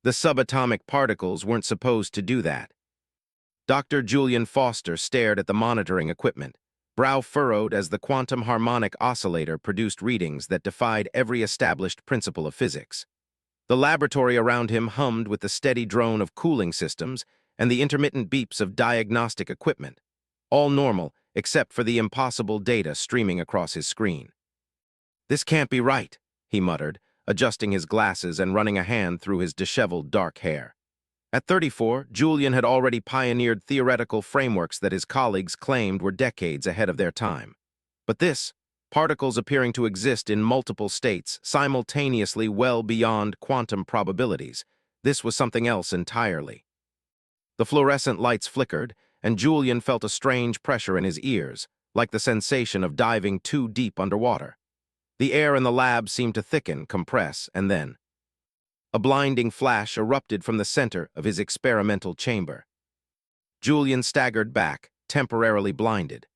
The subatomic particles weren't supposed to do that. Dr. Julian Foster stared at the monitoring equipment, brow furrowed as the quantum harmonic oscillator produced readings that defied every established principle of physics. The laboratory around him hummed with the steady drone of cooling systems and the intermittent beeps of diagnostic equipment, all normal except for the impossible data streaming across his screen. "This can't be right," he muttered, adjusting his glasses and running a hand through his disheveled dark hair. At 34, Julian had already pioneered theoretical frameworks that his colleagues claimed were decades ahead of their time. But this, particles appearing to exist in multiple states, simultaneously well beyond quantum probabilities, this was something else entirely. The fluorescent lights flickered, and Julian felt a strange pressure in his ears, like the sensation of diving too deep underwater. The air in the lab seemed to thicken, compress, and then a blinding flash erupted from the center of his experimental chamber. Julian staggered back, temporarily blinded.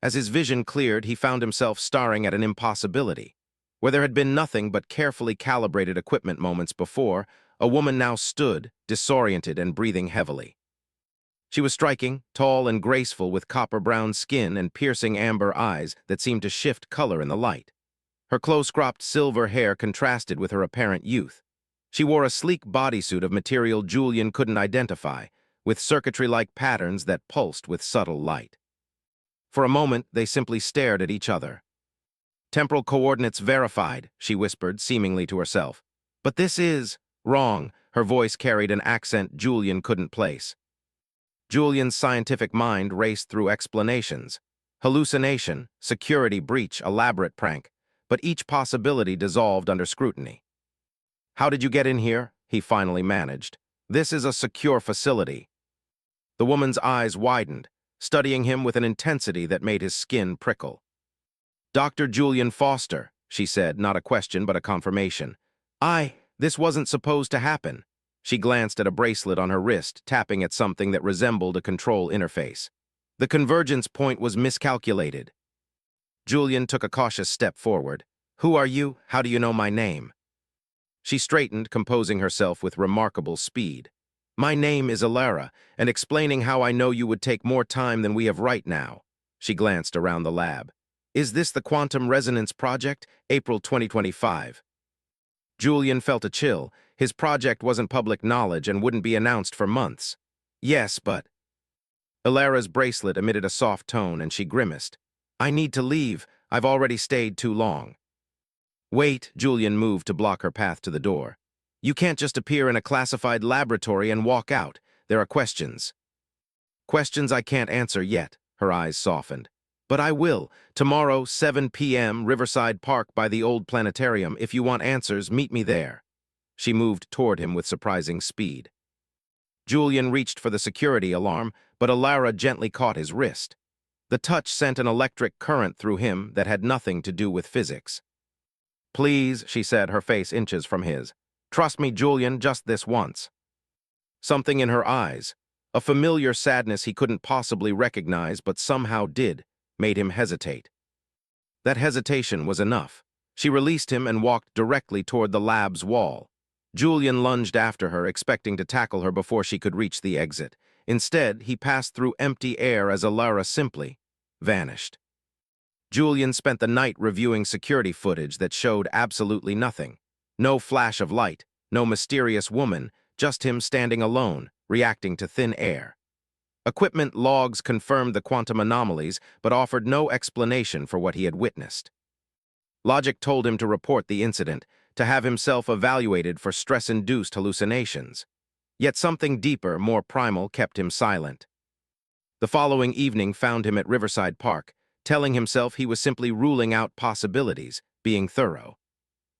As his vision cleared, he found himself staring at an impossibility. Where there had been nothing but carefully calibrated equipment moments before, a woman now stood, disoriented and breathing heavily. She was striking, tall and graceful, with copper-brown skin and piercing amber eyes that seemed to shift color in the light. Her close-cropped silver hair contrasted with her apparent youth. She wore a sleek bodysuit of material Julian couldn't identify, with circuitry-like patterns that pulsed with subtle light. For a moment, they simply stared at each other. "Temporal coordinates verified," she whispered, seemingly to herself. "But this is wrong." Her voice carried an accent Julian couldn't place. Julian's scientific mind raced through explanations. Hallucination, security breach, elaborate prank. But each possibility dissolved under scrutiny. "How did you get in here?" he finally managed. "This is a secure facility." The woman's eyes widened, studying him with an intensity that made his skin prickle. "Dr. Julian Foster," she said, not a question but a confirmation. This wasn't supposed to happen." She glanced at a bracelet on her wrist, tapping at something that resembled a control interface. "The convergence point was miscalculated." Julian took a cautious step forward. "Who are you? How do you know my name?" She straightened, composing herself with remarkable speed. "My name is Alara, and explaining how I know you would take more time than we have right now." She glanced around the lab. "Is this the Quantum Resonance Project, April 2025? Julian felt a chill. His project wasn't public knowledge and wouldn't be announced for months. "Yes, but—" Alara's bracelet emitted a soft tone, and she grimaced. "I need to leave. I've already stayed too long." "Wait," Julian moved to block her path to the door. "You can't just appear in a classified laboratory and walk out. There are questions." "Questions I can't answer yet," her eyes softened. "But I will. Tomorrow, 7 p.m., Riverside Park by the old planetarium. If you want answers, meet me there." She moved toward him with surprising speed. Julian reached for the security alarm, but Alara gently caught his wrist. The touch sent an electric current through him that had nothing to do with physics. "Please," she said, her face inches from his. "Trust me, Julian, just this once." Something in her eyes, a familiar sadness he couldn't possibly recognize but somehow did, made him hesitate. That hesitation was enough. She released him and walked directly toward the lab's wall. Julian lunged after her, expecting to tackle her before she could reach the exit. Instead, he passed through empty air as Alara simply vanished. Julian spent the night reviewing security footage that showed absolutely nothing. No flash of light, no mysterious woman, just him standing alone, reacting to thin air. Equipment logs confirmed the quantum anomalies, but offered no explanation for what he had witnessed. Logic told him to report the incident, to have himself evaluated for stress-induced hallucinations. Yet something deeper, more primal, kept him silent. The following evening found him at Riverside Park, telling himself he was simply ruling out possibilities, being thorough.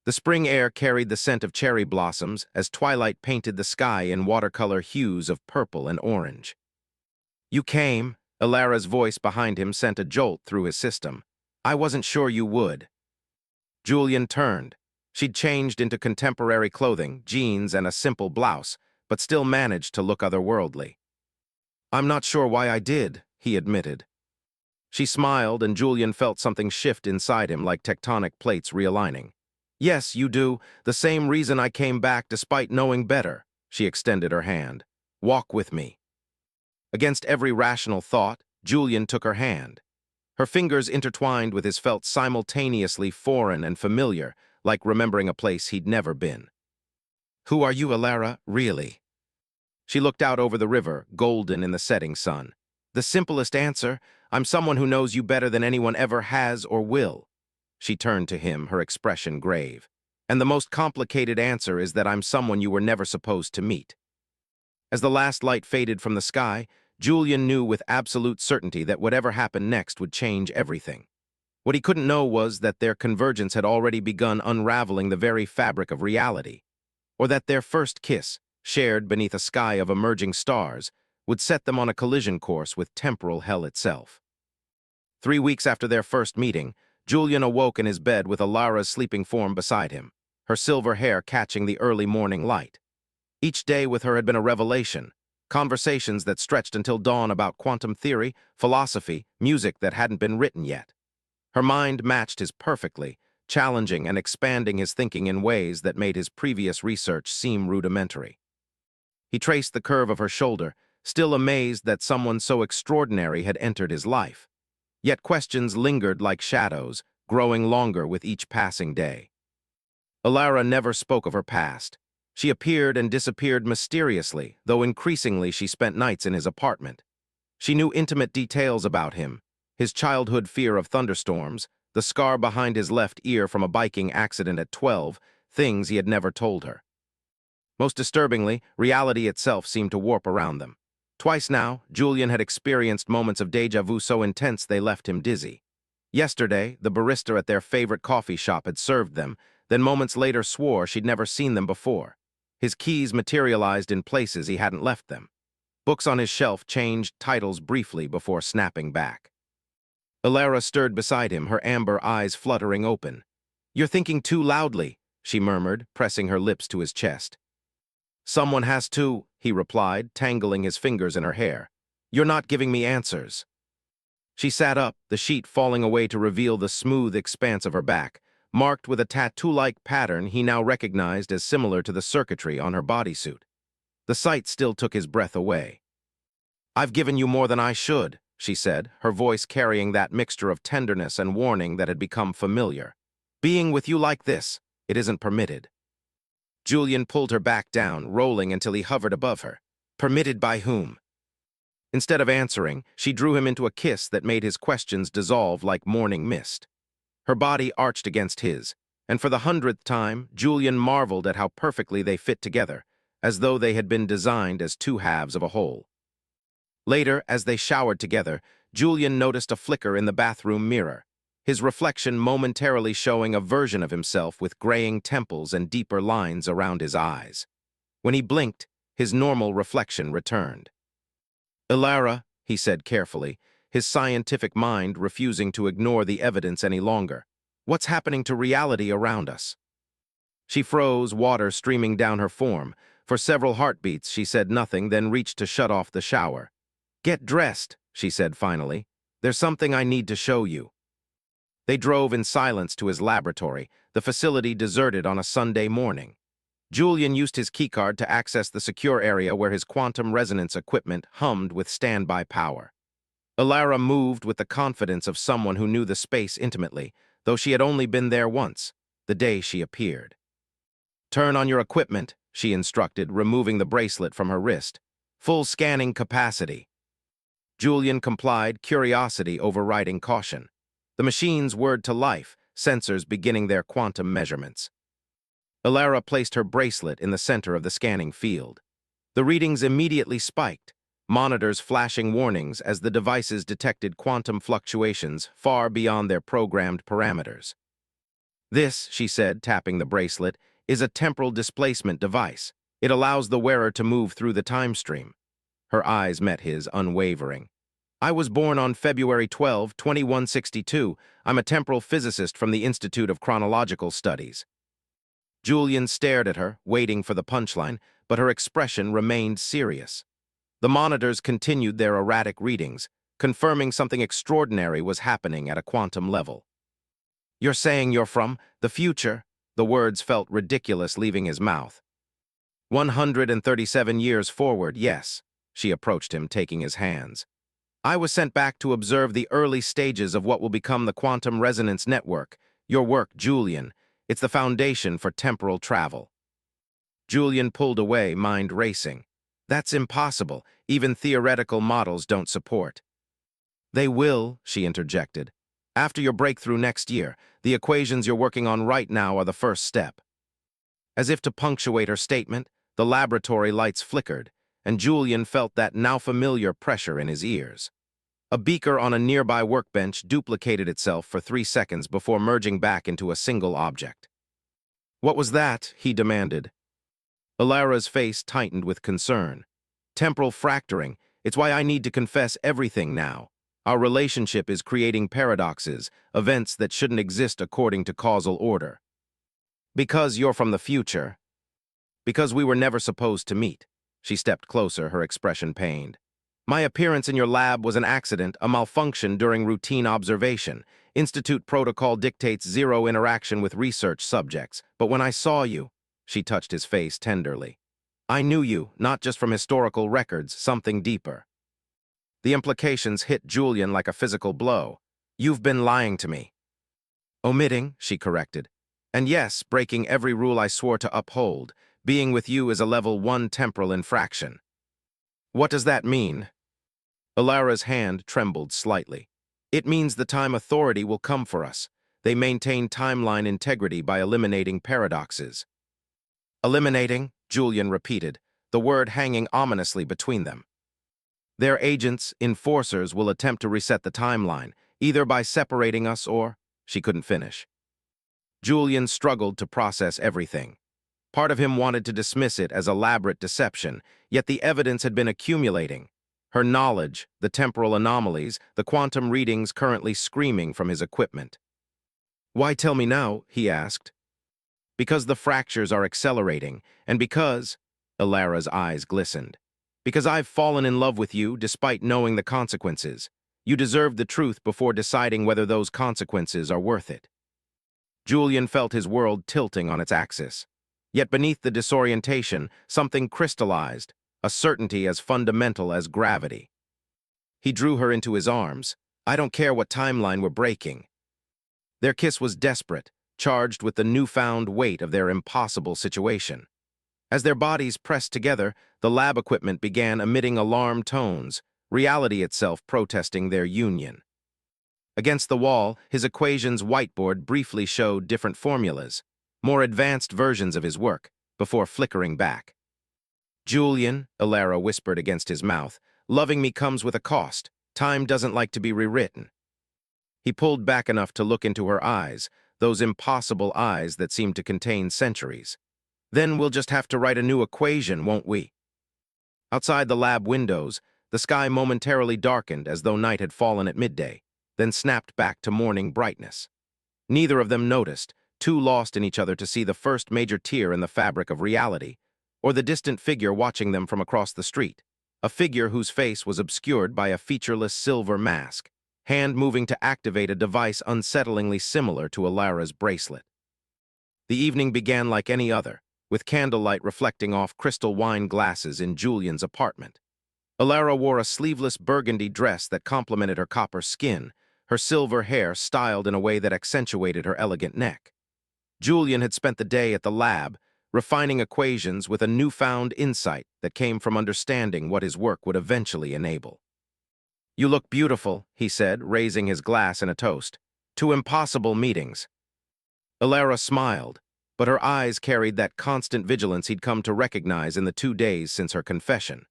The spring air carried the scent of cherry blossoms as twilight painted the sky in watercolor hues of purple and orange. "You came," Alara's voice behind him sent a jolt through his system. "I wasn't sure you would." Julian turned. She'd changed into contemporary clothing, jeans and a simple blouse, but still managed to look otherworldly. "I'm not sure why I did," he admitted. She smiled, and Julian felt something shift inside him like tectonic plates realigning. "Yes, you do. The same reason I came back despite knowing better," She extended her hand. "Walk with me." Against every rational thought, Julian took her hand. Her fingers intertwined with his felt simultaneously foreign and familiar, like remembering a place he'd never been. "Who are you, Alara, really?" She looked out over the river, golden in the setting sun. "The simplest answer, I'm someone who knows you better than anyone ever has or will." She turned to him, her expression grave. "And the most complicated answer is that I'm someone you were never supposed to meet." As the last light faded from the sky, Julian knew with absolute certainty that whatever happened next would change everything. What he couldn't know was that their convergence had already begun unraveling the very fabric of reality, or that their first kiss, shared beneath a sky of emerging stars, would set them on a collision course with temporal hell itself. 3 weeks after their first meeting, Julian awoke in his bed with Alara's sleeping form beside him, her silver hair catching the early morning light. Each day with her had been a revelation, conversations that stretched until dawn about quantum theory, philosophy, music that hadn't been written yet. Her mind matched his perfectly, challenging and expanding his thinking in ways that made his previous research seem rudimentary. He traced the curve of her shoulder, still amazed that someone so extraordinary had entered his life. Yet questions lingered like shadows, growing longer with each passing day. Alara never spoke of her past. She appeared and disappeared mysteriously, though increasingly she spent nights in his apartment. She knew intimate details about him, his childhood fear of thunderstorms, the scar behind his left ear from a biking accident at 12, things he had never told her. Most disturbingly, reality itself seemed to warp around them. Twice now, Julian had experienced moments of déjà vu so intense they left him dizzy. Yesterday, the barista at their favorite coffee shop had served them, then moments later swore she'd never seen them before. His keys materialized in places he hadn't left them. Books on his shelf changed titles briefly before snapping back. Alara stirred beside him, her amber eyes fluttering open. "You're thinking too loudly," she murmured, pressing her lips to his chest. "Someone has to," he replied, tangling his fingers in her hair. "You're not giving me answers." She sat up, the sheet falling away to reveal the smooth expanse of her back, marked with a tattoo-like pattern he now recognized as similar to the circuitry on her bodysuit. The sight still took his breath away. "I've given you more than I should," she said, her voice carrying that mixture of tenderness and warning that had become familiar. "Being with you like this, it isn't permitted." Julian pulled her back down, rolling until he hovered above her. "Permitted by whom?" Instead of answering, she drew him into a kiss that made his questions dissolve like morning mist. Her body arched against his, and for the 100th time, Julian marveled at how perfectly they fit together, as though they had been designed as two halves of a whole. Later, as they showered together, Julian noticed a flicker in the bathroom mirror, his reflection momentarily showing a version of himself with graying temples and deeper lines around his eyes. When he blinked, his normal reflection returned. "Alara," he said carefully, his scientific mind refusing to ignore the evidence any longer. "What's happening to reality around us?" She froze, water streaming down her form. For several heartbeats, she said nothing, then reached to shut off the shower. "Get dressed," she said finally. "There's something I need to show you." They drove in silence to his laboratory, the facility deserted on a Sunday morning. Julian used his keycard to access the secure area where his quantum resonance equipment hummed with standby power. Alara moved with the confidence of someone who knew the space intimately, though she had only been there once, the day she appeared. "Turn on your equipment," she instructed, removing the bracelet from her wrist. "Full scanning capacity." Julian complied, curiosity overriding caution. The machines whirred to life, sensors beginning their quantum measurements. Alara placed her bracelet in the center of the scanning field. The readings immediately spiked, monitors flashing warnings as the devices detected quantum fluctuations far beyond their programmed parameters. "This," she said, tapping the bracelet, "is a temporal displacement device. It allows the wearer to move through the time stream." Her eyes met his, unwavering. "I was born on February 12, 2162. I'm a temporal physicist from the Institute of Chronological Studies." Julian stared at her, waiting for the punchline, but her expression remained serious. The monitors continued their erratic readings, confirming something extraordinary was happening at a quantum level. "You're saying you're from the future?" The words felt ridiculous leaving his mouth. 137 years forward, yes. She approached him, taking his hands. I was sent back to observe the early stages of what will become the quantum resonance network. Your work, Julian. It's the foundation for temporal travel. Julian pulled away, mind racing. That's impossible. Even theoretical models don't support. They will, she interjected. After your breakthrough next year, the equations you're working on right now are the first step. As if to punctuate her statement, the laboratory lights flickered, and Julian felt that now familiar pressure in his ears. A beaker on a nearby workbench duplicated itself for 3 seconds before merging back into a single object. What was that? He demanded. Alara's face tightened with concern. Temporal fracturing. It's why I need to confess everything now. Our relationship is creating paradoxes, events that shouldn't exist according to causal order. Because you're from the future. Because we were never supposed to meet. She stepped closer, her expression pained. My appearance in your lab was an accident, a malfunction during routine observation. Institute protocol dictates zero interaction with research subjects. But when I saw you, she touched his face tenderly. I knew you, not just from historical records, something deeper. The implications hit Julian like a physical blow. You've been lying to me. Omitting, she corrected. And yes, breaking every rule I swore to uphold. Being with you is a level 1 temporal infraction. What does that mean? Alara's hand trembled slightly. It means the time authority will come for us. They maintain timeline integrity by eliminating paradoxes. Eliminating, Julian repeated, the word hanging ominously between them. Their agents, enforcers, will attempt to reset the timeline, either by separating us or... She couldn't finish. Julian struggled to process everything. Part of him wanted to dismiss it as elaborate deception, yet the evidence had been accumulating. Her knowledge, the temporal anomalies, the quantum readings currently screaming from his equipment. Why tell me now? He asked. Because the fractures are accelerating, and because... Alara's eyes glistened. Because I've fallen in love with you despite knowing the consequences. You deserve the truth before deciding whether those consequences are worth it. Julian felt his world tilting on its axis. Yet beneath the disorientation, something crystallized, a certainty as fundamental as gravity. He drew her into his arms. I don't care what timeline we're breaking. Their kiss was desperate, charged with the newfound weight of their impossible situation. As their bodies pressed together, the lab equipment began emitting alarm tones, reality itself protesting their union. Against the wall, his equations whiteboard briefly showed different formulas, more advanced versions of his work, before flickering back. Julian, Alara whispered against his mouth, loving me comes with a cost. Time doesn't like to be rewritten. He pulled back enough to look into her eyes, those impossible eyes that seemed to contain centuries. Then we'll just have to write a new equation, won't we? Outside the lab windows, the sky momentarily darkened as though night had fallen at midday, then snapped back to morning brightness. Neither of them noticed, too lost in each other to see the first major tear in the fabric of reality, or the distant figure watching them from across the street, a figure whose face was obscured by a featureless silver mask, hand moving to activate a device unsettlingly similar to Alara's bracelet. The evening began like any other, with candlelight reflecting off crystal wine glasses in Julian's apartment. Alara wore a sleeveless burgundy dress that complemented her copper skin, her silver hair styled in a way that accentuated her elegant neck. Julian had spent the day at the lab, refining equations with a newfound insight that came from understanding what his work would eventually enable. You look beautiful, he said, raising his glass in a toast. To impossible meetings. Alara smiled, but her eyes carried that constant vigilance he'd come to recognize in the 2 days since her confession.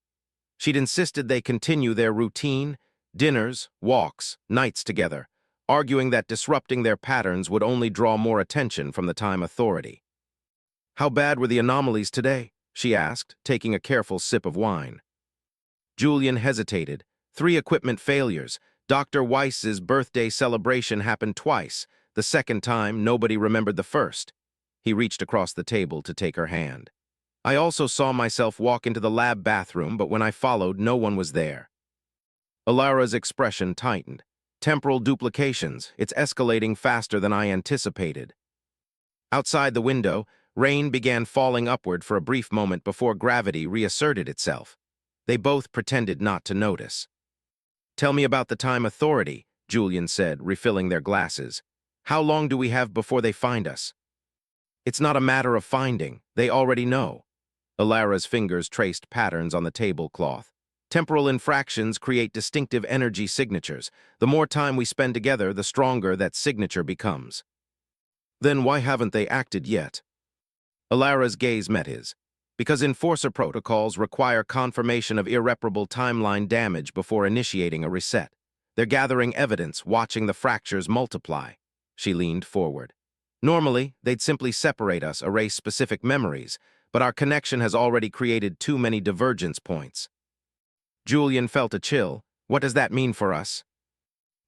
She'd insisted they continue their routine, dinners, walks, nights together, arguing that disrupting their patterns would only draw more attention from the time authority. How bad were the anomalies today? She asked, taking a careful sip of wine. Julian hesitated. 3 equipment failures. Dr. Weiss's birthday celebration happened twice. The second time, nobody remembered the first. He reached across the table to take her hand. I also saw myself walk into the lab bathroom, but when I followed, no one was there. Alara's expression tightened. Temporal duplications. It's escalating faster than I anticipated. Outside the window, Rain began falling upward for a brief moment before gravity reasserted itself. They both pretended not to notice. "Tell me about the time authority," Julian said, refilling their glasses. "How long do we have before they find us?" "It's not a matter of finding. They already know." Alara's fingers traced patterns on the tablecloth. "Temporal infractions create distinctive energy signatures. The more time we spend together, the stronger that signature becomes." "Then why haven't they acted yet?" Alara's gaze met his. "Because enforcer protocols require confirmation of irreparable timeline damage before initiating a reset. They're gathering evidence, watching the fractures multiply." She leaned forward. "Normally, they'd simply separate us, erase specific memories, but our connection has already created too many divergence points." Julian felt a chill. "What does that mean for us?"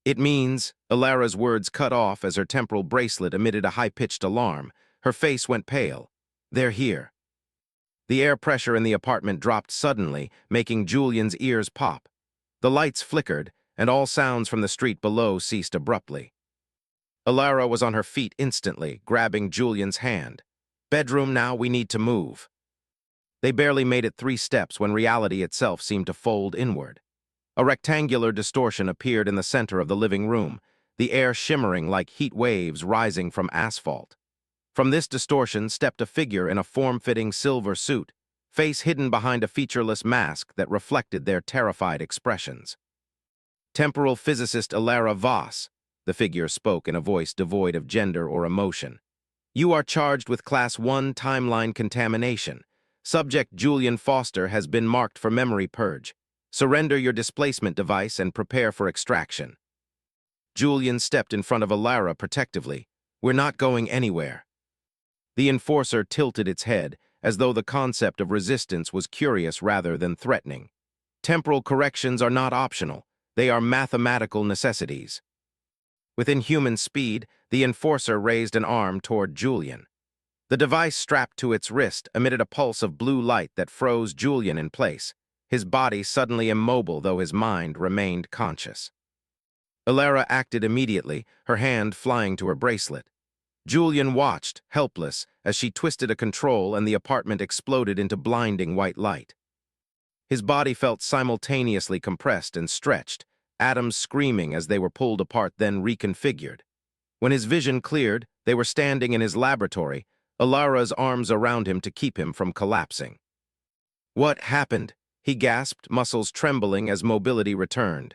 "It means," Alara's words cut off as her temporal bracelet emitted a high-pitched alarm. Her face went pale. "They're here." The air pressure in the apartment dropped suddenly, making Julian's ears pop. The lights flickered, and all sounds from the street below ceased abruptly. Alara was on her feet instantly, grabbing Julian's hand. "Bedroom now, we need to move." They barely made it 3 steps when reality itself seemed to fold inward. A rectangular distortion appeared in the center of the living room, the air shimmering like heat waves rising from asphalt. From this distortion stepped a figure in a form-fitting silver suit, face hidden behind a featureless mask that reflected their terrified expressions. "Temporal physicist Alara Voss," the figure spoke in a voice devoid of gender or emotion. "You are charged with Class 1 timeline contamination. Subject Julian Foster has been marked for memory purge. Surrender your displacement device and prepare for extraction." Julian stepped in front of Alara protectively. "We're not going anywhere." The enforcer tilted its head, as though the concept of resistance was curious rather than threatening. "Temporal corrections are not optional. They are mathematical necessities." Within human speed, the enforcer raised an arm toward Julian. The device strapped to its wrist emitted a pulse of blue light that froze Julian in place, his body suddenly immobile though his mind remained conscious. Alara acted immediately, her hand flying to her bracelet. Julian watched, helpless, as she twisted a control and the apartment exploded into blinding white light. His body felt simultaneously compressed and stretched, atoms screaming as they were pulled apart then reconfigured. When his vision cleared, they were standing in his laboratory, Alara's arms around him to keep him from collapsing. "What happened?" he gasped, muscles trembling as mobility returned.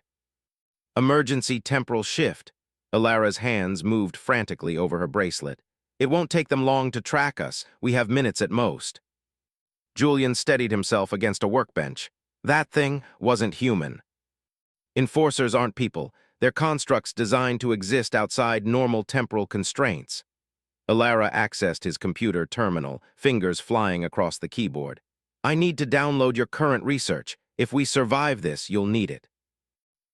"Emergency temporal shift." Alara's hands moved frantically over her bracelet. "It won't take them long to track us. We have minutes at most." Julian steadied himself against a workbench. That thing wasn't human. Enforcers aren't people. They're constructs designed to exist outside normal temporal constraints. Alara accessed his computer terminal, fingers flying across the keyboard. "I need to download your current research. If we survive this, you'll need it."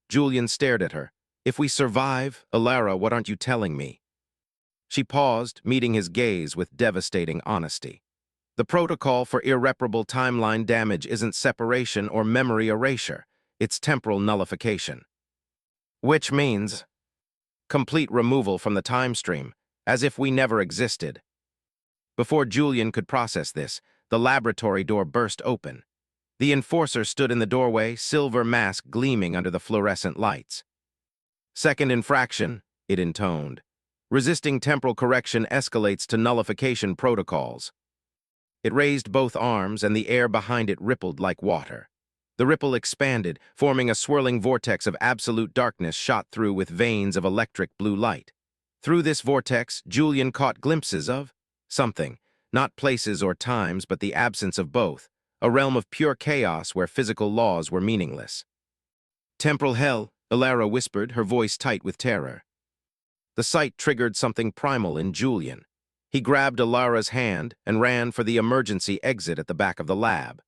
Julian stared at her. "If we survive, Alara, what aren't you telling me?" She paused, meeting his gaze with devastating honesty. "The protocol for irreparable timeline damage isn't separation or memory erasure. It's temporal nullification. Which means complete removal from the time stream, as if we never existed." Before Julian could process this, the laboratory door burst open. The enforcer stood in the doorway, silver mask gleaming under the fluorescent lights. "Second infraction," it intoned. "Resisting temporal correction escalates to nullification protocols." It raised both arms, and the air behind it rippled like water. The ripple expanded, forming a swirling vortex of absolute darkness shot through with veins of electric blue light. Through this vortex, Julian caught glimpses of something, not places or times, but the absence of both, a realm of pure chaos where physical laws were meaningless. "Temporal hell," Alara whispered, her voice tight with terror. The sight triggered something primal in Julian. He grabbed Alara's hand and ran for the emergency exit at the back of the lab.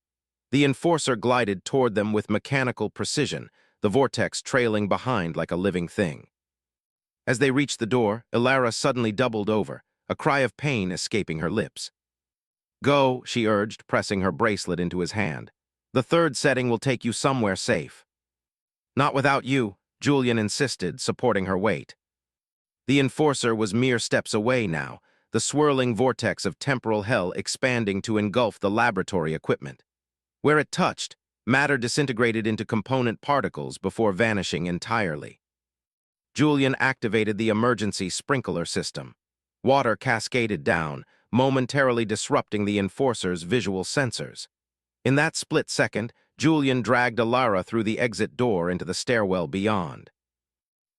The enforcer glided toward them with mechanical precision, the vortex trailing behind like a living thing. As they reached the door, Alara suddenly doubled over, a cry of pain escaping her lips. "Go," she urged, pressing her bracelet into his hand. "The third setting will take you somewhere safe." "Not without you," Julian insisted, supporting her weight. The enforcer was mere steps away now, the swirling vortex of temporal hell expanding to engulf the laboratory equipment. Where it touched, matter disintegrated into component particles before vanishing entirely. Julian activated the emergency sprinkler system. Water cascaded down, momentarily disrupting the Enforcer's visual sensors. In that split second, Julian dragged Alara through the exit door into the stairwell beyond.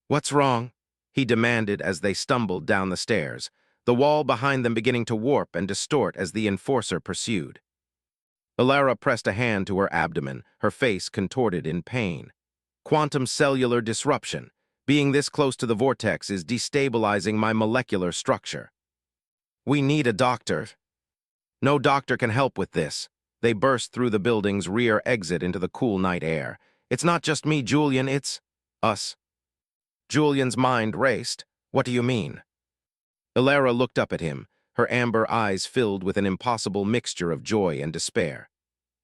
"What's wrong?" he demanded as they stumbled down the stairs, the wall behind them beginning to warp and distort as the Enforcer pursued. Alara pressed a hand to her abdomen, her face contorted in pain. "Quantum cellular disruption. Being this close to the vortex is destabilizing my molecular structure. We need a doctor." "No doctor can help with this." They burst through the building's rear exit into the cool night air. "It's not just me, Julian, it's us." Julian's mind raced. "What do you mean?" Alara looked up at him, her amber eyes filled with an impossible mixture of joy and despair.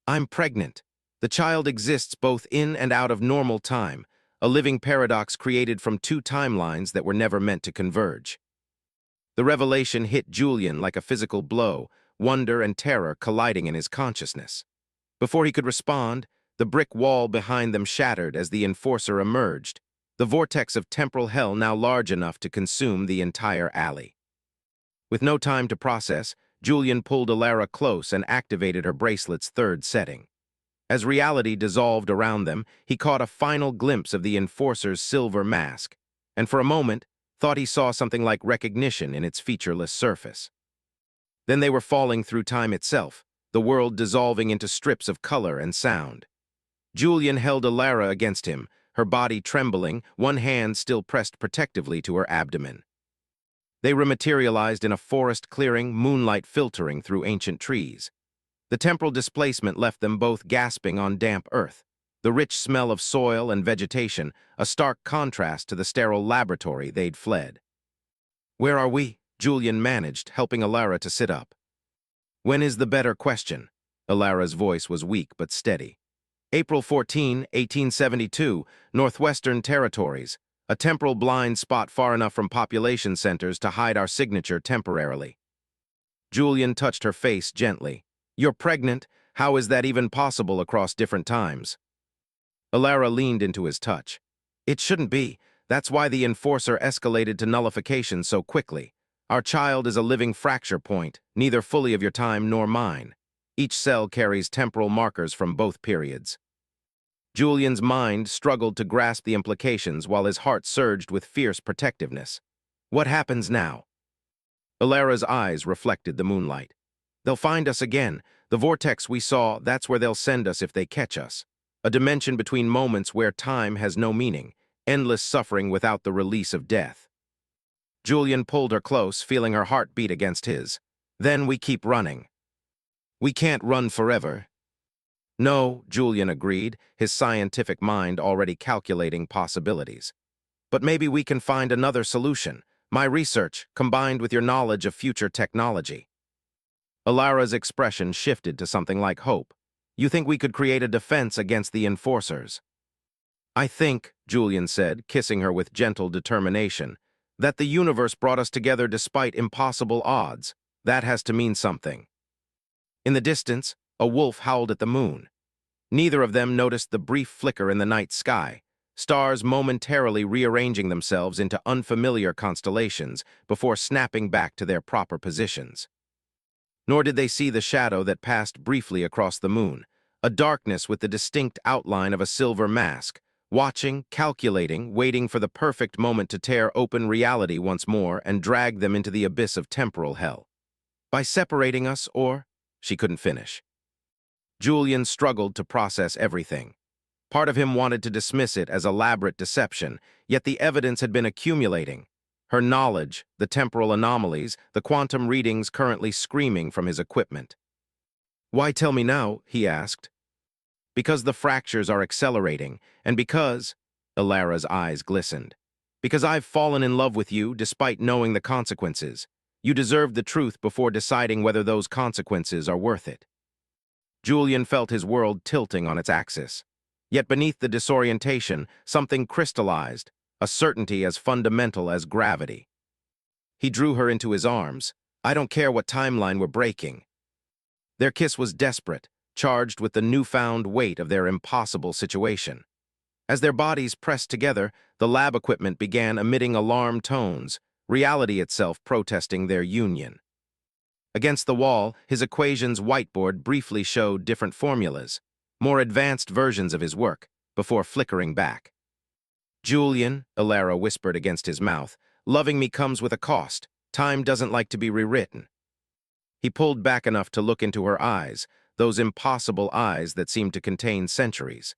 "I'm pregnant. The child exists both in and out of normal time, a living paradox created from two timelines that were never meant to converge." The revelation hit Julian like a physical blow, wonder and terror colliding in his consciousness. Before he could respond, the brick wall behind them shattered as the Enforcer emerged, the vortex of temporal hell now large enough to consume the entire alley. With no time to process, Julian pulled Alara close and activated her bracelet's third setting. As reality dissolved around them, he caught a final glimpse of the Enforcer's silver mask, and for a moment thought he saw something like recognition in its featureless surface. Then they were falling through time itself, the world dissolving into strips of color and sound. Julian held Alara against him, her body trembling, one hand still pressed protectively to her abdomen. They rematerialized in a forest clearing, moonlight filtering through ancient trees. The temporal displacement left them both gasping on damp earth, the rich smell of soil and vegetation, a stark contrast to the sterile laboratory they'd fled. "Where are we?" Julian managed, helping Alara to sit up. "When is the better question?" Alara's voice was weak but steady. "April 14, 1872, Northwestern Territories, a temporal blind spot far enough from population centers to hide our signature temporarily." Julian touched her face gently. "You're pregnant. How is that even possible across different times?" Alara leaned into his touch. "It shouldn't be. That's why the Enforcer escalated to nullification so quickly. Our child is a living fracture point, neither fully of your time nor mine. Each cell carries temporal markers from both periods." Julian's mind struggled to grasp the implications while his heart surged with fierce protectiveness. "What happens now?" Alara's eyes reflected the moonlight. "They'll find us again. The vortex we saw, that's where they'll send us if they catch us. A dimension between moments where time has no meaning, endless suffering without the release of death." Julian pulled her close, feeling her heart beat against his. "Then we keep running." "We can't run forever." "No," Julian agreed, his scientific mind already calculating possibilities. "But maybe we can find another solution. My research, combined with your knowledge of future technology." Alara's expression shifted to something like hope. "You think we could create a defense against the Enforcers?" "I think," Julian said, kissing her with gentle determination, "that the universe brought us together despite impossible odds. That has to mean something." In the distance, a wolf howled at the moon. Neither of them noticed the brief flicker in the night sky, stars momentarily rearranging themselves into unfamiliar constellations before snapping back to their proper positions. Nor did they see the shadow that passed briefly across the moon, a darkness with the distinct outline of a silver mask, watching, calculating, waiting for the perfect moment to tear open reality once more and drag them into the abyss of temporal hell. By separating us, or... She couldn't finish. Julian struggled to process everything. Part of him wanted to dismiss it as elaborate deception, yet the evidence had been accumulating. Her knowledge, the temporal anomalies, the quantum readings currently screaming from his equipment. "Why tell me now?" he asked. "Because the fractures are accelerating, and because..." Alara's eyes glistened. "Because I've fallen in love with you despite knowing the consequences. You deserve the truth before deciding whether those consequences are worth it." Julian felt his world tilting on its axis. Yet beneath the disorientation, something crystallized, a certainty as fundamental as gravity. He drew her into his arms. I don't care what timeline we're breaking. Their kiss was desperate, charged with the newfound weight of their impossible situation. As their bodies pressed together, the lab equipment began emitting alarm tones, reality itself protesting their union. Against the wall, his equations whiteboard briefly showed different formulas, more advanced versions of his work, before flickering back. Julian, Alara whispered against his mouth, loving me comes with a cost. Time doesn't like to be rewritten. He pulled back enough to look into her eyes, those impossible eyes that seemed to contain centuries.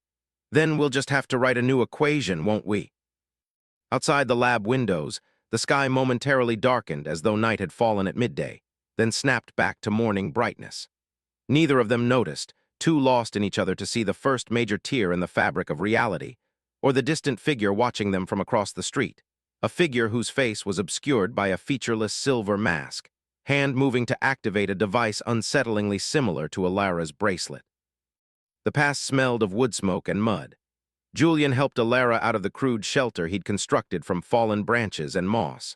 Then we'll just have to write a new equation, won't we? Outside the lab windows, the sky momentarily darkened as though night had fallen at midday, then snapped back to morning brightness. Neither of them noticed, too lost in each other to see the first major tear in the fabric of reality, or the distant figure watching them from across the street, a figure whose face was obscured by a featureless silver mask, hand moving to activate a device unsettlingly similar to Alara's bracelet. The pass smelled of wood smoke and mud. Julian helped Alara out of the crude shelter he'd constructed from fallen branches and moss.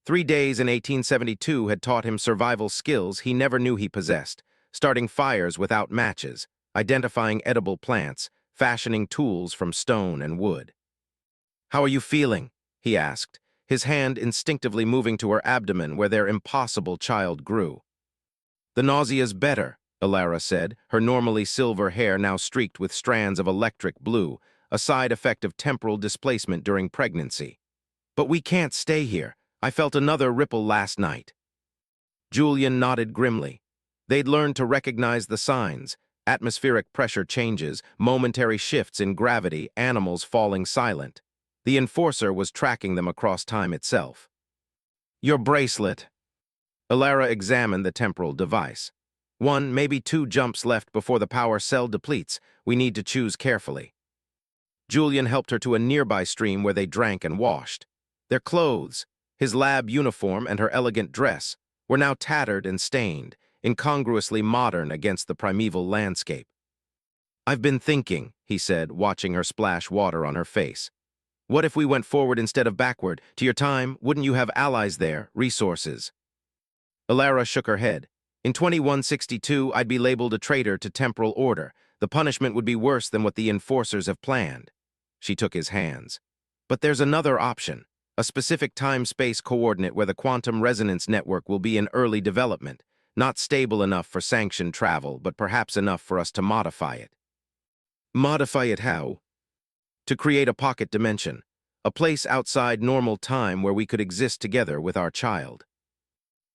3 days in 1872 had taught him survival skills he never knew he possessed, starting fires without matches, identifying edible plants, fashioning tools from stone and wood. "How are you feeling?" he asked, his hand instinctively moving to her abdomen where their impossible child grew. "The nausea's better," Alara said, her normally silver hair now streaked with strands of electric blue, a side effect of temporal displacement during pregnancy. "But we can't stay here. I felt another ripple last night." Julian nodded grimly. They'd learned to recognize the signs: atmospheric pressure changes, momentary shifts in gravity, animals falling silent. The enforcer was tracking them across time itself. "Your bracelet." Alara examined the temporal device. 1, maybe 2 jumps left before the power cell depletes. We need to choose carefully. Julian helped her to a nearby stream where they drank and washed. Their clothes, his lab uniform and her elegant dress, were now tattered and stained, incongruously modern against the primeval landscape. "I've been thinking," he said, watching her splash water on her face. "What if we went forward instead of backward? To your time, wouldn't you have allies there, resources?" Alara shook her head. "In 2162, I'd be labeled a traitor to temporal order. The punishment would be worse than what the enforcers have planned." She took his hands. "But there's another option. A specific time-space coordinate where the quantum resonance network will be in early development, not stable enough for sanctioned travel, but perhaps enough for us to modify it." "Modify it how?" "To create a pocket dimension, a place outside normal time where we could exist together with our child."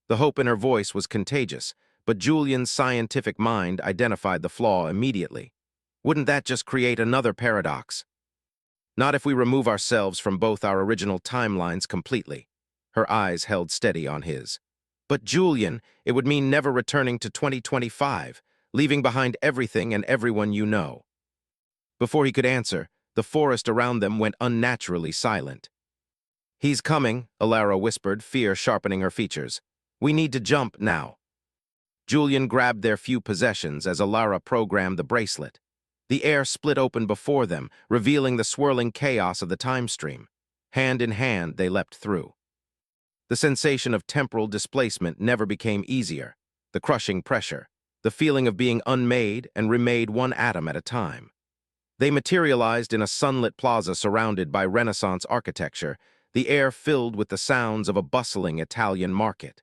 The hope in her voice was contagious, but Julian's scientific mind identified the flaw immediately. "Wouldn't that just create another paradox?" "Not if we remove ourselves from both our original timelines completely." Her eyes held steady on his. "But Julian, it would mean never returning to 2025, leaving behind everything and everyone you know." Before he could answer, the forest around them went unnaturally silent. "He's coming," Alara whispered, fear sharpening her features. "We need to jump now." Julian grabbed their few possessions as Alara programmed the bracelet. The air split open before them, revealing the swirling chaos of the time stream. Hand in hand, they leapt through. The sensation of temporal displacement never became easier. The crushing pressure, the feeling of being unmade and remade one atom at a time. They materialized in a sunlit plaza surrounded by Renaissance architecture, the air filled with the sounds of a bustling Italian market.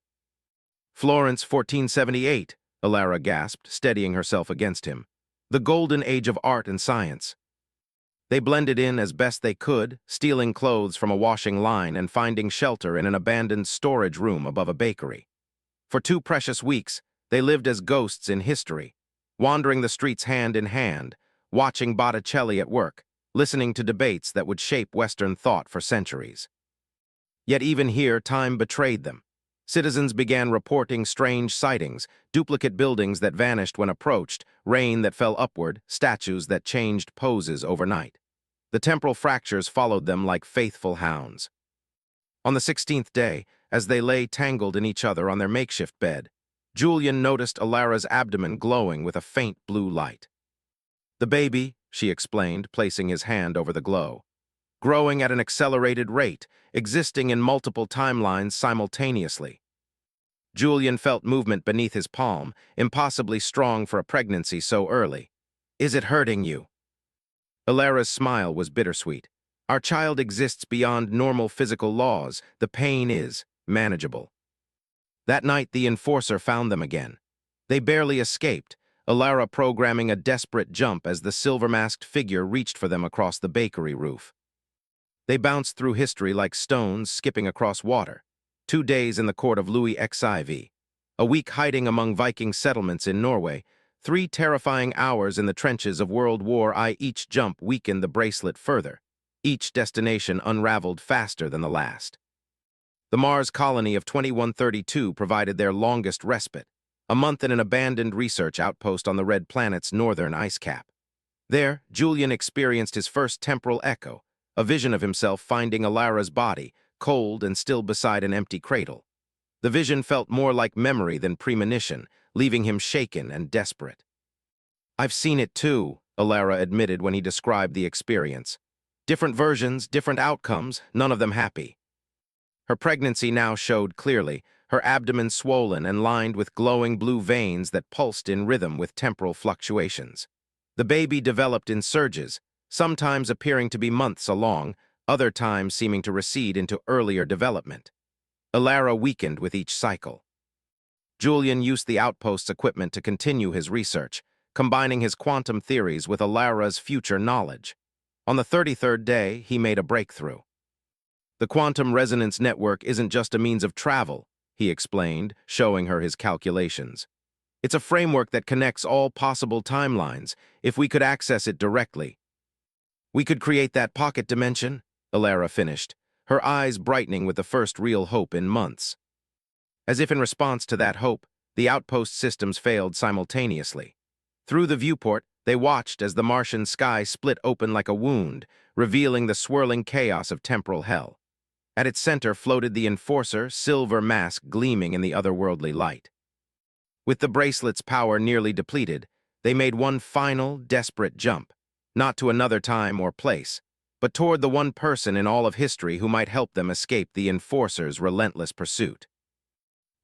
"Florence 1478, Alara gasped, steadying herself against him. "The golden age of art and science." They blended in as best they could, stealing clothes from a washing line and finding shelter in an abandoned storage room above a bakery. For 2 precious weeks, they lived as ghosts in history, wandering the streets hand in hand, watching Botticelli at work, listening to debates that would shape Western thought for centuries. Yet even here, time betrayed them. Citizens began reporting strange sightings, duplicate buildings that vanished when approached, rain that fell upward, statues that changed poses overnight. The temporal fractures followed them like faithful hounds. On the 16th day, as they lay tangled in each other on their makeshift bed, Julian noticed Alara's abdomen glowing with a faint blue light. "The baby," she explained, placing his hand over the glow. "Growing at an accelerated rate, existing in multiple timelines simultaneously." Julian felt movement beneath his palm, impossibly strong for a pregnancy so early. Is it hurting you? Alara's smile was bittersweet. Our child exists beyond normal physical laws. The pain is manageable. That night, the enforcer found them again. They barely escaped, Alara programming a desperate jump as the silver-masked figure reached for them across the bakery roof. They bounced through history like stones skipping across water. 2 days in the court of Louis XIV, a week hiding among Viking settlements in Norway, 3 terrifying hours in the trenches of World War I. Each jump weakened the bracelet further. Each destination unraveled faster than the last. The Mars colony of 2132 provided their longest respite, a month in an abandoned research outpost on the Red Planet's northern ice cap. There, Julian experienced his first temporal echo, a vision of himself finding Alara's body, cold and still beside an empty cradle. The vision felt more like memory than premonition, leaving him shaken and desperate. I've seen it too, Alara admitted when he described the experience. Different versions, different outcomes, none of them happy. Her pregnancy now showed clearly, her abdomen swollen and lined with glowing blue veins that pulsed in rhythm with temporal fluctuations. The baby developed in surges, sometimes appearing to be months along, other times seeming to recede into earlier development. Alara weakened with each cycle. Julian used the outpost's equipment to continue his research, combining his quantum theories with Alara's future knowledge. On the 33rd day, he made a breakthrough. The quantum resonance network isn't just a means of travel, he explained, showing her his calculations. It's a framework that connects all possible timelines, if we could access it directly. We could create that pocket dimension, Alara finished, her eyes brightening with the first real hope in months. As if in response to that hope, the outpost systems failed simultaneously. Through the viewport, they watched as the Martian sky split open like a wound, revealing the swirling chaos of temporal hell. At its center floated the enforcer, silver mask gleaming in the otherworldly light. With the bracelet's power nearly depleted, they made one final, desperate jump, not to another time or place, but toward the one person in all of history who might help them escape the enforcer's relentless pursuit.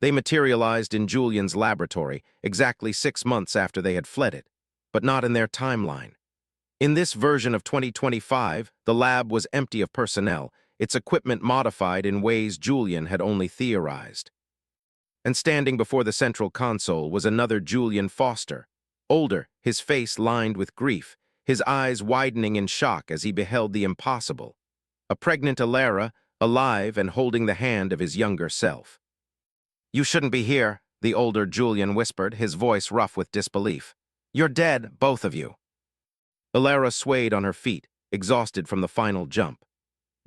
They materialized in Julian's laboratory exactly 6 months after they had fled it, but not in their timeline. In this version of 2025, the lab was empty of personnel, its equipment modified in ways Julian had only theorized. And standing before the central console was another Julian Foster, older, his face lined with grief, his eyes widening in shock as he beheld the impossible. A pregnant Alara, alive and holding the hand of his younger self. You shouldn't be here, the older Julian whispered, his voice rough with disbelief. You're dead, both of you. Alara swayed on her feet, exhausted from the final jump.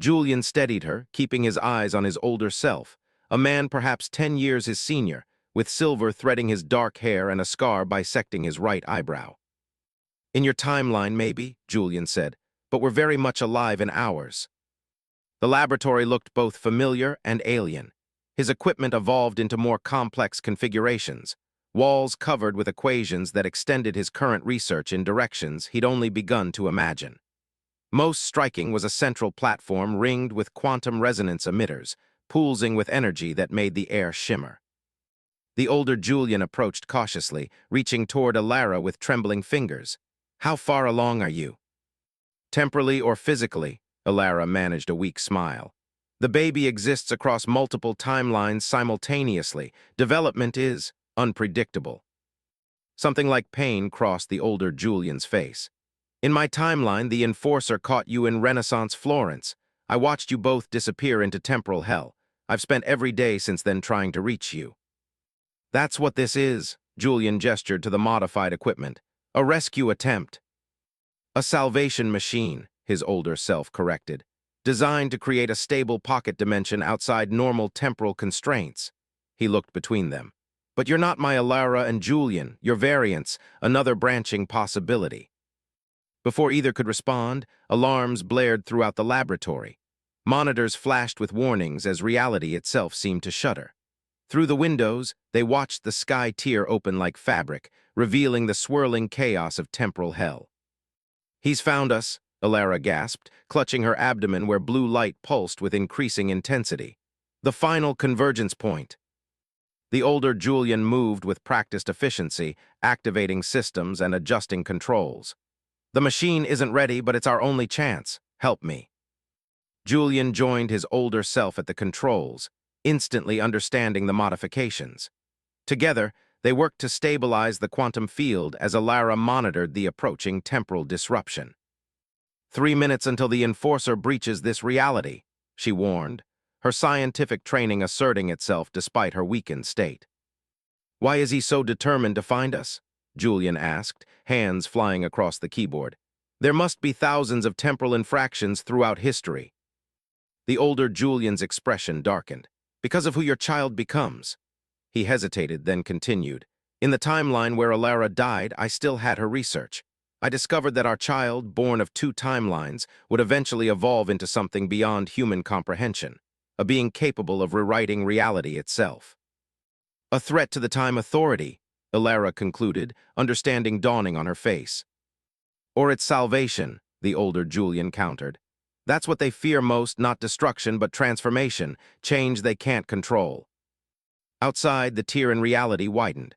Julian steadied her, keeping his eyes on his older self, a man perhaps 10 years his senior, with silver threading his dark hair and a scar bisecting his right eyebrow. In your timeline, maybe, Julian said, but we're very much alive in ours. The laboratory looked both familiar and alien. His equipment evolved into more complex configurations, walls covered with equations that extended his current research in directions he'd only begun to imagine. Most striking was a central platform ringed with quantum resonance emitters, pulsing with energy that made the air shimmer. The older Julian approached cautiously, reaching toward Alara with trembling fingers. How far along are you? Temporally or physically, Alara managed a weak smile. The baby exists across multiple timelines simultaneously. Development is unpredictable. Something like pain crossed the older Julian's face. In my timeline, the enforcer caught you in Renaissance Florence. I watched you both disappear into temporal hell. I've spent every day since then trying to reach you. That's what this is, Julian gestured to the modified equipment. A rescue attempt. A salvation machine, his older self corrected, designed to create a stable pocket dimension outside normal temporal constraints. He looked between them. But you're not my Alara and Julian, you're variants, another branching possibility. Before either could respond, alarms blared throughout the laboratory. Monitors flashed with warnings as reality itself seemed to shudder. Through the windows, they watched the sky tear open like fabric, revealing the swirling chaos of temporal hell. He's found us, Alara gasped, clutching her abdomen where blue light pulsed with increasing intensity. The final convergence point. The older Julian moved with practiced efficiency, activating systems and adjusting controls. The machine isn't ready, but it's our only chance. Help me. Julian joined his older self at the controls, instantly understanding the modifications. Together, they worked to stabilize the quantum field as Alara monitored the approaching temporal disruption. 3 minutes until the Enforcer breaches this reality, she warned, her scientific training asserting itself despite her weakened state. Why is he so determined to find us? Julian asked, hands flying across the keyboard. There must be thousands of temporal infractions throughout history. The older Julian's expression darkened. Because of who your child becomes. He hesitated, then continued. In the timeline where Alara died, I still had her research. I discovered that our child, born of 2 timelines, would eventually evolve into something beyond human comprehension, a being capable of rewriting reality itself. A threat to the Time Authority, Alara concluded, understanding dawning on her face. Or its salvation, the older Julian countered. That's what they fear most, not destruction, but transformation, change they can't control. Outside, the tear in reality widened.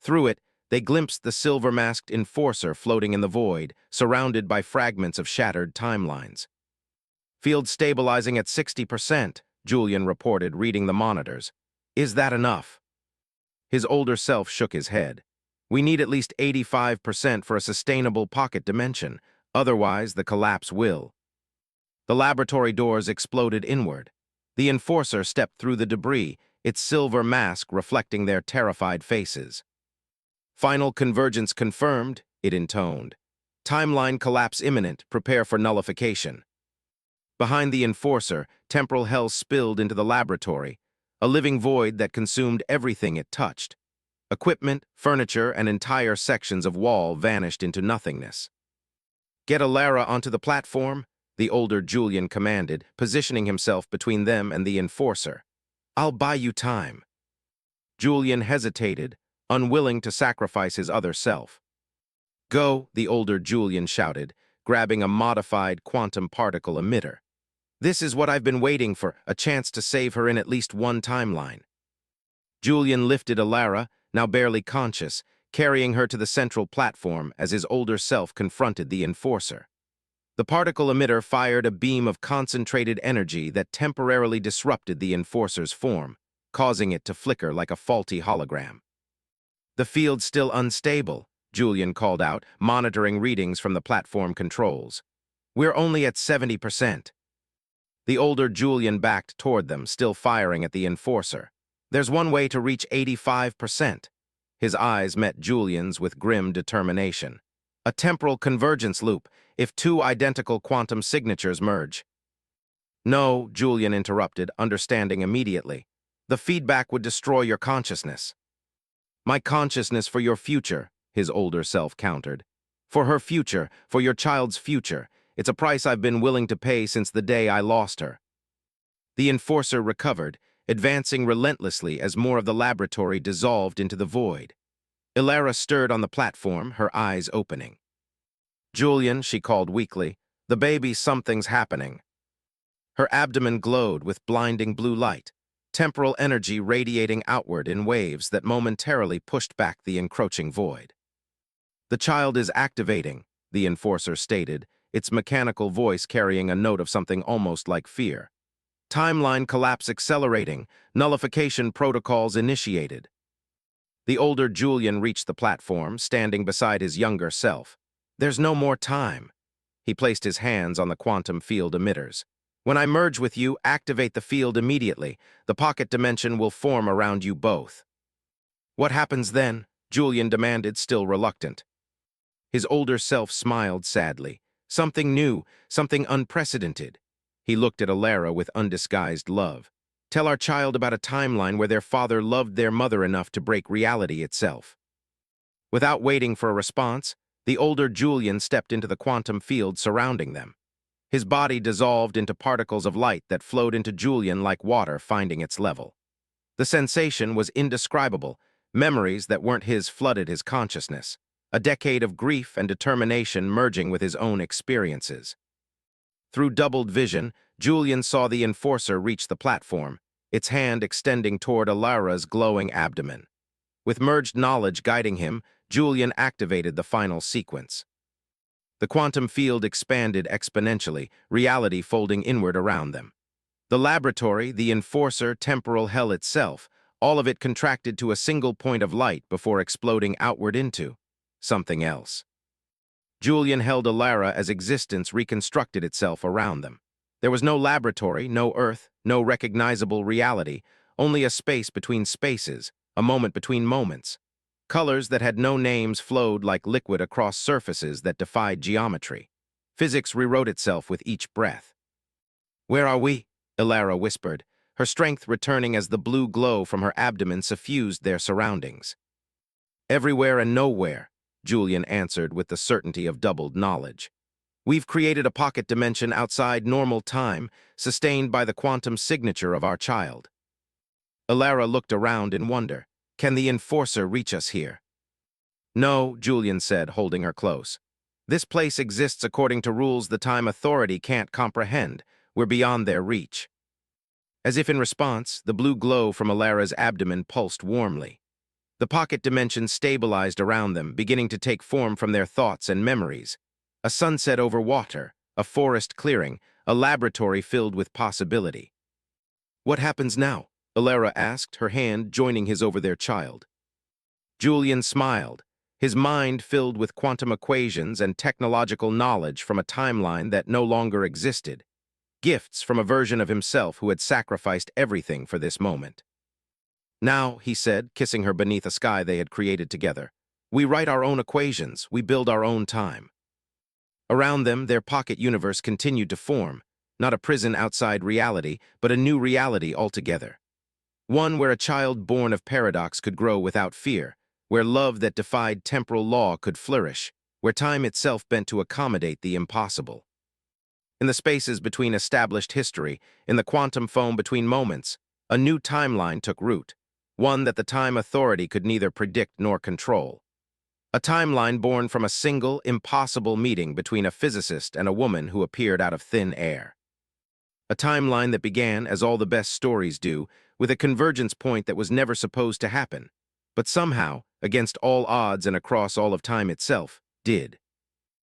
Through it, they glimpsed the silver-masked Enforcer floating in the void, surrounded by fragments of shattered timelines. Field stabilizing at 60%, Julian reported, reading the monitors. Is that enough? His older self shook his head. We need at least 85% for a sustainable pocket dimension, otherwise the collapse will. The laboratory doors exploded inward. The Enforcer stepped through the debris, its silver mask reflecting their terrified faces. Final convergence confirmed, it intoned. Timeline collapse imminent, prepare for nullification. Behind the Enforcer, temporal hell spilled into the laboratory, a living void that consumed everything it touched. Equipment, furniture, and entire sections of wall vanished into nothingness. Get Alara onto the platform, the older Julian commanded, positioning himself between them and the Enforcer. I'll buy you time. Julian hesitated, unwilling to sacrifice his other self. Go, the older Julian shouted, grabbing a modified quantum particle emitter. This is what I've been waiting for, a chance to save her in at least one timeline. Julian lifted Alara, now barely conscious, carrying her to the central platform as his older self confronted the Enforcer. The particle emitter fired a beam of concentrated energy that temporarily disrupted the Enforcer's form, causing it to flicker like a faulty hologram. The field's still unstable, Julian called out, monitoring readings from the platform controls. We're only at 70%. The older Julian backed toward them, still firing at the Enforcer. There's one way to reach 85%. His eyes met Julian's with grim determination. A temporal convergence loop, if 2 identical quantum signatures merge. No, Julian interrupted, understanding immediately. The feedback would destroy your consciousness. My consciousness for your future, his older self countered. For her future, for your child's future. It's a price I've been willing to pay since the day I lost her. The Enforcer recovered, advancing relentlessly as more of the laboratory dissolved into the void. Alara stirred on the platform, her eyes opening. Julian, she called weakly, the baby, something's happening. Her abdomen glowed with blinding blue light, temporal energy radiating outward in waves that momentarily pushed back the encroaching void. The child is activating, the Enforcer stated, its mechanical voice carrying a note of something almost like fear. Timeline collapse accelerating, nullification protocols initiated. The older Julian reached the platform, standing beside his younger self. There's no more time. He placed his hands on the quantum field emitters. When I merge with you, activate the field immediately. The pocket dimension will form around you both. What happens then? Julian demanded, still reluctant. His older self smiled sadly. Something new, something unprecedented. He looked at Alara with undisguised love. Tell our child about a timeline where their father loved their mother enough to break reality itself. Without waiting for a response, the older Julian stepped into the quantum field surrounding them. His body dissolved into particles of light that flowed into Julian like water finding its level. The sensation was indescribable. Memories that weren't his flooded his consciousness. A decade of grief and determination merging with his own experiences. Through doubled vision, Julian saw the Enforcer reach the platform, its hand extending toward Alara's glowing abdomen. With merged knowledge guiding him, Julian activated the final sequence. The quantum field expanded exponentially, reality folding inward around them. The laboratory, the enforcer, temporal hell itself, all of it contracted to a single point of light before exploding outward into something else. Julian held Alara as existence reconstructed itself around them. There was no laboratory, no Earth, no recognizable reality, only a space between spaces, a moment between moments. Colors that had no names flowed like liquid across surfaces that defied geometry. Physics rewrote itself with each breath. "Where are we?" Alara whispered, her strength returning as the blue glow from her abdomen suffused their surroundings. "Everywhere and nowhere," Julian answered with the certainty of doubled knowledge. "We've created a pocket dimension outside normal time, sustained by the quantum signature of our child." Alara looked around in wonder. "Can the enforcer reach us here?" "No," Julian said, holding her close. "This place exists according to rules the Time Authority can't comprehend. We're beyond their reach." As if in response, the blue glow from Alara's abdomen pulsed warmly. The pocket dimension stabilized around them, beginning to take form from their thoughts and memories. A sunset over water, a forest clearing, a laboratory filled with possibility. "What happens now?" Alara asked, her hand joining his over their child. Julian smiled, his mind filled with quantum equations and technological knowledge from a timeline that no longer existed. Gifts from a version of himself who had sacrificed everything for this moment. "Now," he said, kissing her beneath a sky they had created together, "we write our own equations, we build our own time." Around them, their pocket universe continued to form, not a prison outside reality, but a new reality altogether. One where a child born of paradox could grow without fear, where love that defied temporal law could flourish, where time itself bent to accommodate the impossible. In the spaces between established history, in the quantum foam between moments, a new timeline took root, one that the Time Authority could neither predict nor control. A timeline born from a single, impossible meeting between a physicist and a woman who appeared out of thin air. A timeline that began, as all the best stories do, with a convergence point that was never supposed to happen, but somehow, against all odds and across all of time itself, did.